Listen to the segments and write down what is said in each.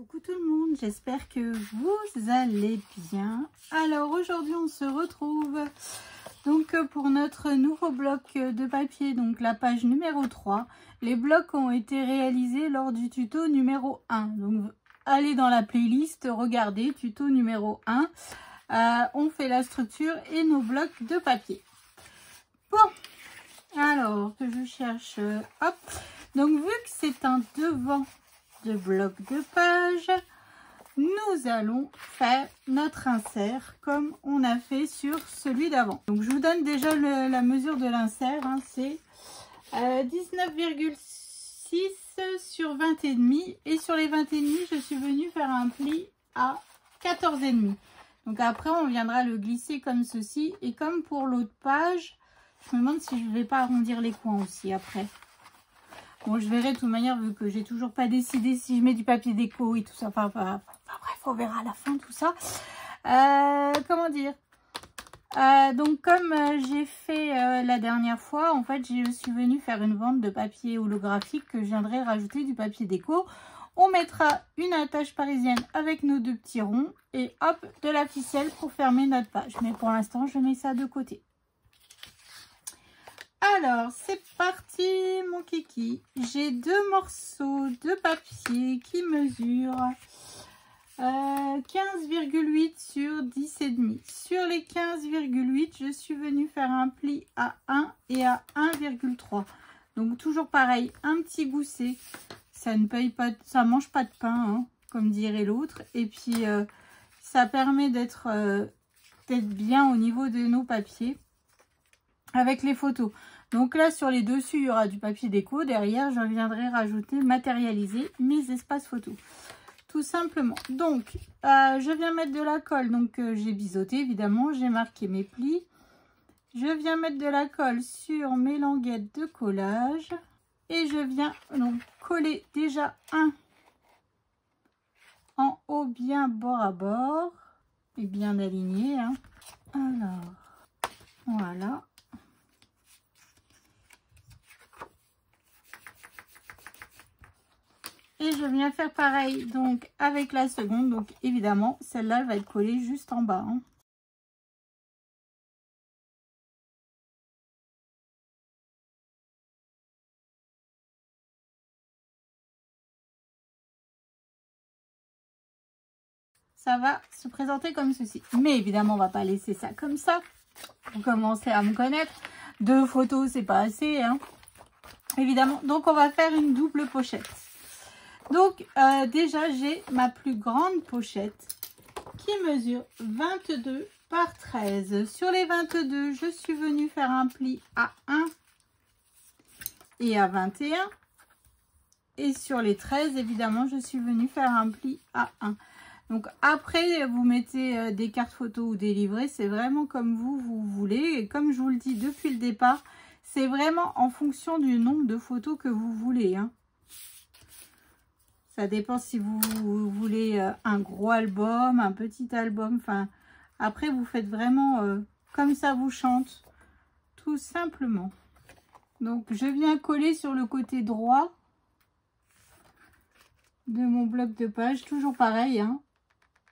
Coucou tout le monde, j'espère que vous allez bien. Alors aujourd'hui on se retrouve donc pour notre nouveau bloc de papier, donc la page numéro 3. Les blocs ont été réalisés lors du tuto numéro 1. Donc allez dans la playlist, regardez tuto numéro 1. On fait la structure et nos blocs de papier. Bon, alors que je cherche, hop. Donc vu que c'est un devant de bloc de page, nous allons faire notre insert comme on a fait sur celui d'avant. Donc je vous donne déjà la mesure de l'insert, hein, c'est 19,6 sur 20,5 et sur les 20,5 je suis venue faire un pli à 14,5. Donc après on viendra le glisser comme ceci, et comme pour l'autre page, je me demande si je ne vais pas arrondir les coins aussi après. Bon, je verrai de toute manière, vu que j'ai toujours pas décidé si je mets du papier déco et tout ça. Enfin bref, on verra à la fin tout ça. Comment dire, donc comme j'ai fait la dernière fois, en fait, je suis venue faire une vente de papier holographique que je viendrai rajouter du papier déco. On mettra une attache parisienne avec nos deux petits ronds et hop, de la ficelle pour fermer notre page. Mais pour l'instant, je mets ça de côté. Alors, c'est parti mon kiki. J'ai deux morceaux de papier qui mesurent 15,8 sur 10,5. Sur les 15,8, je suis venue faire un pli à 1 et à 1,3. Donc toujours pareil, un petit gousset. Ça ne paye pas, ça mange pas de pain, hein, comme dirait l'autre. Et puis, ça permet d'être bien au niveau de nos papiers avec les photos. Donc là, sur les dessus, il y aura du papier déco. Derrière, je viendrai rajouter, matérialiser mes espaces photos. Tout simplement. Donc, je viens mettre de la colle. Donc, j'ai biseauté, évidemment. J'ai marqué mes plis. Je viens mettre de la colle sur mes languettes de collage. Et je viens donc coller déjà un en haut, bien bord à bord. Et bien aligné, hein. Alors, voilà. Et je viens faire pareil donc avec la seconde. Donc évidemment, celle-là va être collée juste en bas, hein. Ça va se présenter comme ceci. Mais évidemment, on va pas laisser ça comme ça. Pour commencer à me connaître. 2 photos, c'est pas assez, hein. Évidemment. Donc on va faire une double pochette. Donc déjà j'ai ma plus grande pochette qui mesure 22 par 13. Sur les 22, je suis venue faire un pli à 1 et à 21. Et sur les 13, évidemment, je suis venue faire un pli à 1. Donc après, vous mettez des cartes photos ou des livrets, c'est vraiment comme vous voulez. Et comme je vous le dis depuis le départ, c'est vraiment en fonction du nombre de photos que vous voulez, hein. Ça dépend si vous voulez un gros album, un petit album. Enfin, après, vous faites vraiment comme ça vous chante, tout simplement. Donc, je viens coller sur le côté droit de mon bloc de page. Toujours pareil, hein,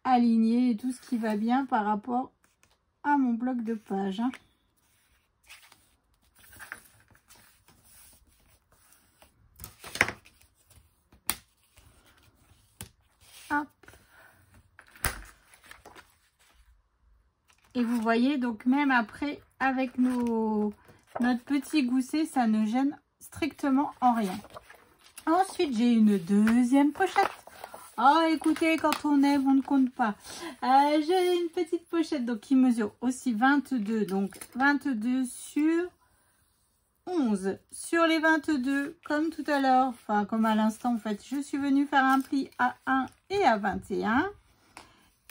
aligné et tout ce qui va bien par rapport à mon bloc de page, hein. Hop. Et vous voyez, donc même après, avec notre petit gousset, ça ne gêne strictement en rien. Ensuite, j'ai une deuxième pochette. Oh, écoutez, quand on aime, on ne compte pas. J'ai une petite pochette donc qui mesure aussi 22. Donc 22 sur 11. Sur les 22, comme tout à l'heure, enfin comme à l'instant en fait, je suis venue faire un pli à 1 et à 21.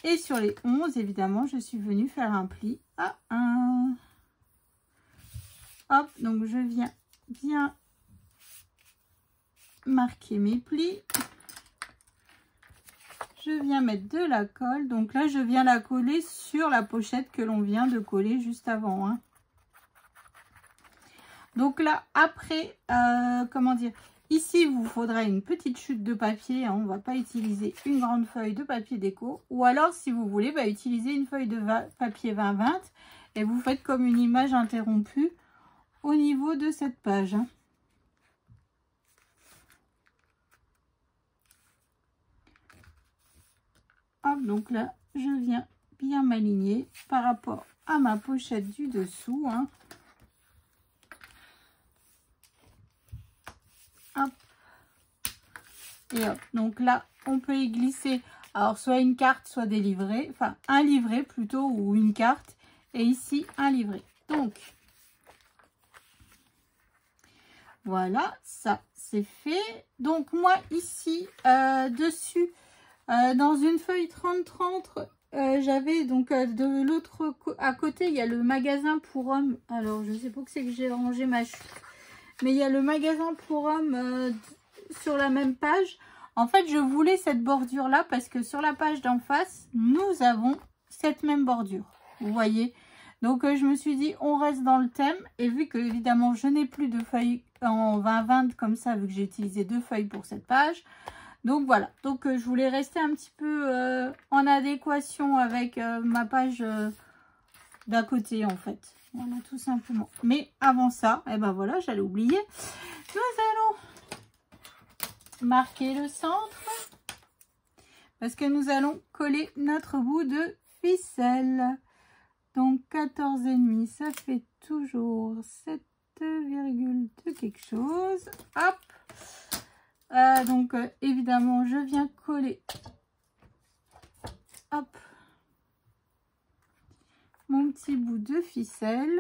Et sur les 11, évidemment, je suis venue faire un pli à 1. Hop, donc je viens bien marquer mes plis. Je viens mettre de la colle. Donc là, je viens la coller sur la pochette que l'on vient de coller juste avant, hein. Donc là, après, comment dire, ici, il vous faudra une petite chute de papier. Hein, on ne va pas utiliser une grande feuille de papier déco. Ou alors, si vous voulez, utiliser une feuille de papier 20-20 et vous faites comme une image interrompue au niveau de cette page. Hein. Hop, donc là, je viens bien m'aligner par rapport à ma pochette du dessous. Hein. Hop. Et hop, donc là, on peut y glisser, alors soit une carte, soit des livrets, enfin un livret plutôt, ou une carte, et ici un livret. Donc, voilà, ça c'est fait. Donc moi ici, dessus, dans une feuille 30-30, j'avais donc de l'autre à côté, il y a le magasin pour hommes. Alors, je sais pas que c'est que j'ai rangé ma chute, mais il y a le magasin pour hommes sur la même page. En fait, je voulais cette bordure là parce que sur la page d'en face, nous avons cette même bordure. Vous voyez? Donc, je me suis dit, on reste dans le thème. Et vu que, évidemment, je n'ai plus de feuilles en 20-20 comme ça, vu que j'ai utilisé 2 feuilles pour cette page. Donc, voilà. Donc, je voulais rester un petit peu en adéquation avec ma page d'à côté, en fait. Voilà, tout simplement. Mais avant ça, eh ben voilà, j'allais oublier. Nous allons marquer le centre. Parce que nous allons coller notre bout de ficelle. Donc 14,5, ça fait toujours 7,2 quelque chose. Hop. Donc évidemment, je viens coller. Hop. Mon petit bout de ficelle.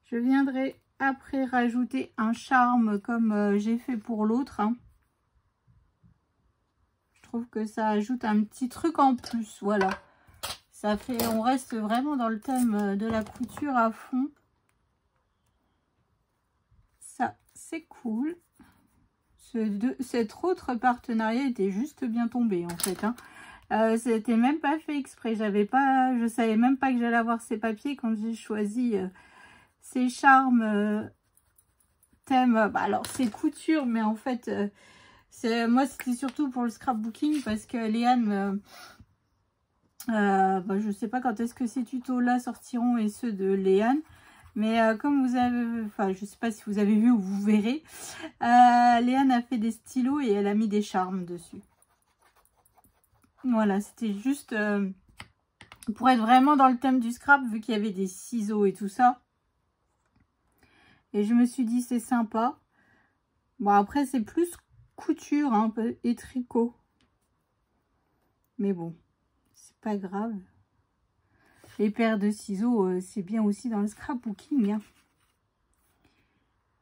Je viendrai après rajouter un charme comme j'ai fait pour l'autre. Hein. Je trouve que ça ajoute un petit truc en plus. Voilà. Ça fait, on reste vraiment dans le thème de la couture à fond. Ça, c'est cool. Cet autre partenariat était juste bien tombé en fait. Hein. C'était même pas fait exprès. Je savais même pas que j'allais avoir ces papiers quand j'ai choisi ces charmes thème. Alors c'est couture, mais en fait, moi c'était surtout pour le scrapbooking parce que Léane je sais pas quand est-ce que ces tutos là sortiront et ceux de Léane, mais comme vous avez, enfin je sais pas si vous avez vu ou vous verrez, Léane a fait des stylos et elle a mis des charmes dessus. Voilà, c'était juste pour être vraiment dans le thème du scrap, vu qu'il y avait des ciseaux et tout ça. Et je me suis dit c'est sympa. Bon après c'est plus couture un peu et tricot, mais bon. Pas grave. Les paires de ciseaux, c'est bien aussi dans le scrapbooking. Hein.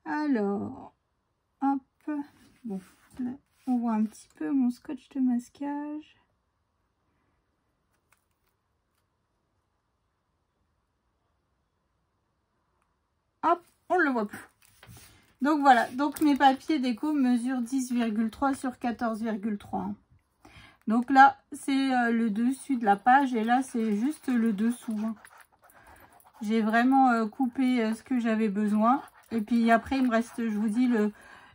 Alors, hop. Bon, là, on voit un petit peu mon scotch de masquage. Hop, on ne le voit plus. Donc voilà, donc mes papiers déco mesurent 10,3 sur 14,3. Donc là, c'est le dessus de la page et là, c'est juste le dessous. Hein. J'ai vraiment coupé ce que j'avais besoin. Et puis après, il me reste, je vous dis,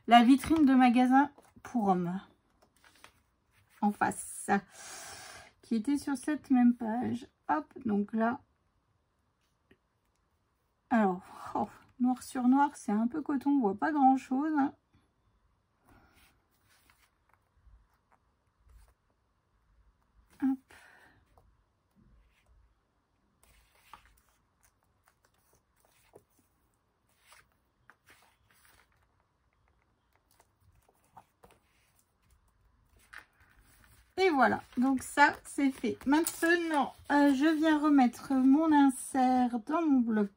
la vitrine de magasin pour hommes. En face. Qui était sur cette même page. Hop, donc là. Alors, noir sur noir, c'est un peu coton, on voit pas grand-chose. Hein. Hop. Et voilà, donc ça c'est fait. Maintenant, je viens remettre mon insert dans mon bloc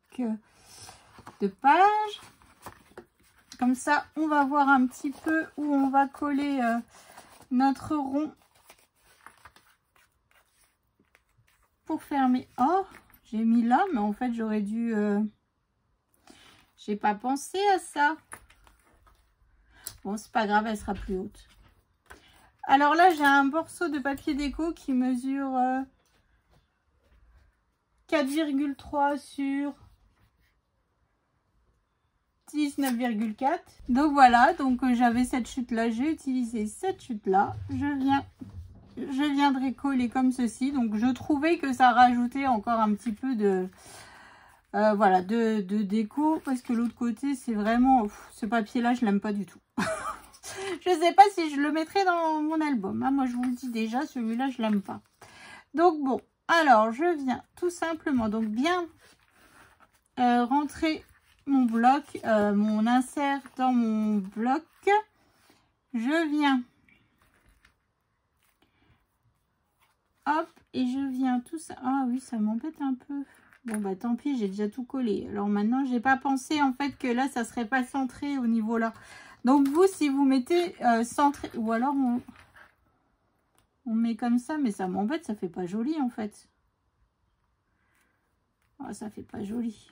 de page. Comme ça, on va voir un petit peu où on va coller notre rond pour fermer. Oh, j'ai mis là, mais en fait, j'aurais dû... j'ai pas pensé à ça. Bon, c'est pas grave, elle sera plus haute. Alors là, j'ai un morceau de papier déco qui mesure 4,3 sur 19,4. Donc voilà, donc j'avais cette chute là, j'ai utilisé cette chute là. Je viendrai coller comme ceci. Donc je trouvais que ça rajoutait encore un petit peu de voilà, de déco, parce que l'autre côté c'est vraiment ce papier là, je l'aime pas du tout. Je sais pas si je le mettrai dans mon album, hein. Moi je vous le dis déjà, celui-là je l'aime pas. Donc bon, alors je viens tout simplement donc bien rentrer mon bloc, mon insert dans mon bloc. Je viens, hop, et je viens tout ça. Ah oui, ça m'embête un peu. Bon bah tant pis, j'ai déjà tout collé. Alors maintenant, j'ai pas pensé en fait que là, ça serait pas centré au niveau là. Donc vous, si vous mettez centré, ou alors on met comme ça, mais ça m'embête, ça fait pas joli en fait. Oh, ça fait pas joli.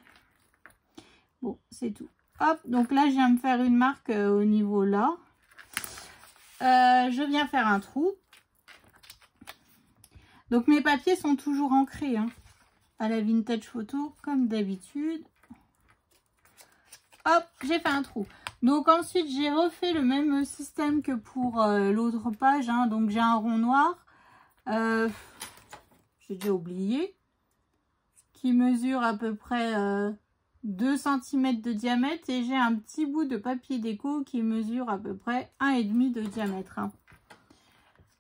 Bon, c'est tout. Hop, donc là, je viens me faire une marque au niveau là. Je viens faire un trou. Donc mes papiers sont toujours ancrés, hein, à la vintage photo, comme d'habitude. Hop, j'ai fait un trou. Donc ensuite, j'ai refait le même système que pour l'autre page, hein. Donc j'ai un rond noir. J'ai déjà oublié. Qui mesure à peu près 2 cm de diamètre. Et j'ai un petit bout de papier déco qui mesure à peu près 1,5 de diamètre, hein.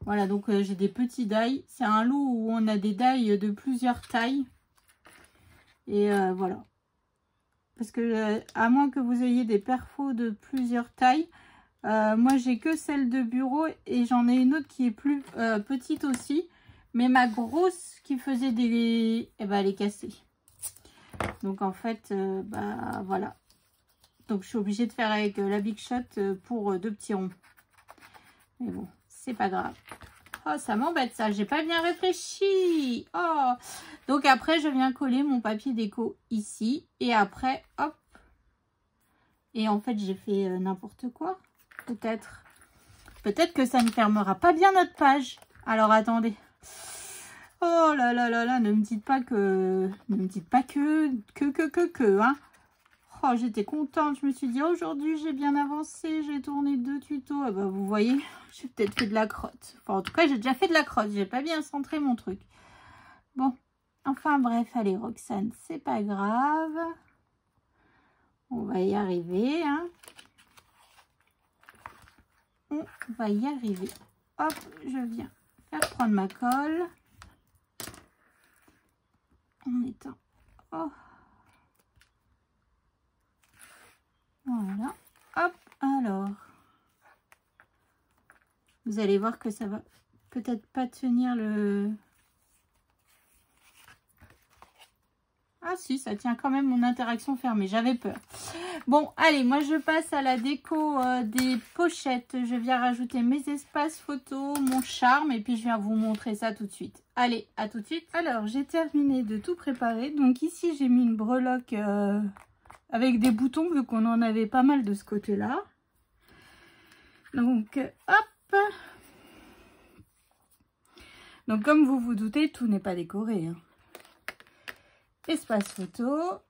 Voilà, donc j'ai des petits die. C'est un lot où on a des die de plusieurs tailles. Et voilà. Parce que à moins que vous ayez des perfos de plusieurs tailles, moi j'ai que celle de bureau et j'en ai une autre qui est plus petite aussi. Mais ma grosse qui faisait des... Eh ben, elle est cassée. Donc en fait, bah voilà. Donc je suis obligée de faire avec la Big Shot pour 2 petits ronds. Mais bon, c'est pas grave. Oh, ça m'embête ça, j'ai pas bien réfléchi. Oh, donc après je viens coller mon papier déco ici et après hop. Et en fait j'ai fait n'importe quoi. Peut-être que ça ne fermera pas bien notre page. Alors attendez. Oh là là là là, ne me dites pas que hein. Oh, j'étais contente, je me suis dit aujourd'hui j'ai bien avancé, j'ai tourné 2 tutos. Ah bah vous voyez, j'ai peut-être fait de la crotte. Enfin en tout cas j'ai déjà fait de la crotte, j'ai pas bien centré mon truc. Bon, enfin bref, allez Roxane, c'est pas grave. On va y arriver, hein. On va y arriver. Hop, je viens faire prendre ma colle. En étant... Oh. Voilà. Hop, alors. Vous allez voir que ça va peut-être pas tenir le... Ah si, ça tient quand même mon interaction fermée. J'avais peur. Bon, allez, moi je passe à la déco des pochettes. Je viens rajouter mes espaces photos, mon charme. Et puis je viens vous montrer ça tout de suite. Allez, à tout de suite. Alors, j'ai terminé de tout préparer. Donc ici, j'ai mis une breloque avec des boutons, vu qu'on en avait pas mal de ce côté-là. Donc, hop. Donc, comme vous vous doutez, tout n'est pas décoré, hein. Espace photo.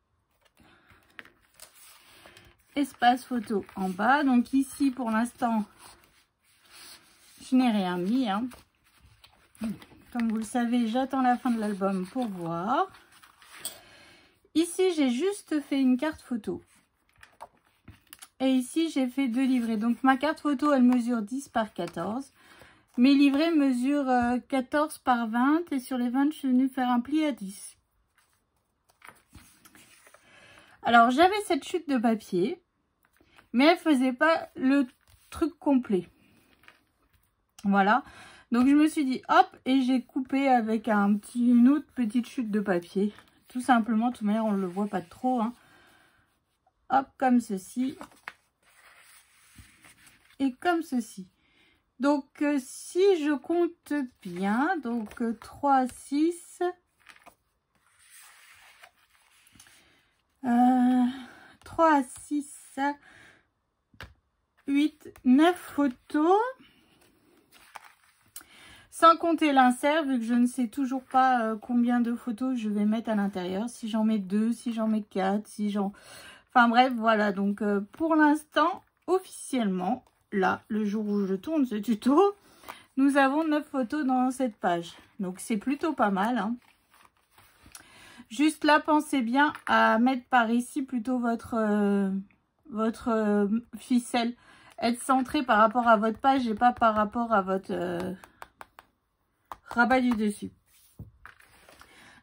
Espace photo en bas. Donc ici, pour l'instant, je n'ai rien mis, hein. Comme vous le savez, j'attends la fin de l'album pour voir. Ici, j'ai juste fait une carte photo. Et ici, j'ai fait 2 livrets. Donc ma carte photo, elle mesure 10 par 14. Mes livrets mesurent 14 par 20. Et sur les 20, je suis venue faire un pli à 10. Alors, j'avais cette chute de papier, mais elle faisait pas le truc complet. Voilà. Donc, je me suis dit, hop, et j'ai coupé avec une autre petite chute de papier. Tout simplement, de toute manière, on ne le voit pas trop, hein. Hop, comme ceci. Et comme ceci. Donc, si je compte bien, donc 3, 6... 3, 6, 8, 9 photos. Sans compter l'insert, vu que je ne sais toujours pas combien de photos je vais mettre à l'intérieur. Si j'en mets 2, si j'en mets 4, si j'en... Enfin bref, voilà. Donc pour l'instant, officiellement, là, le jour où je tourne ce tuto, nous avons 9 photos dans cette page. Donc c'est plutôt pas mal, hein. Juste là, pensez bien à mettre par ici plutôt votre ficelle. Être centré par rapport à votre page et pas par rapport à votre rabat du dessus.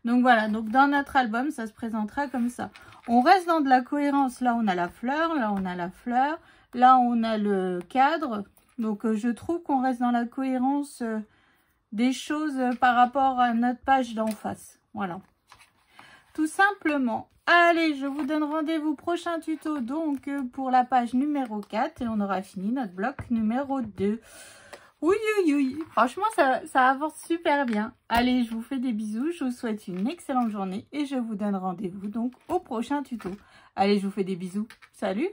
Donc voilà, donc dans notre album, ça se présentera comme ça. On reste dans de la cohérence. Là, on a la fleur, là, on a la fleur, là, on a le cadre. Donc je trouve qu'on reste dans la cohérence des choses par rapport à notre page d'en face. Voilà. Tout simplement. Allez, je vous donne rendez-vous prochain tuto donc pour la page numéro 4 et on aura fini notre bloc numéro 2. Oui, oui, oui. Franchement, ça avance super bien. Allez, je vous fais des bisous. Je vous souhaite une excellente journée et je vous donne rendez-vous donc au prochain tuto. Allez, je vous fais des bisous. Salut!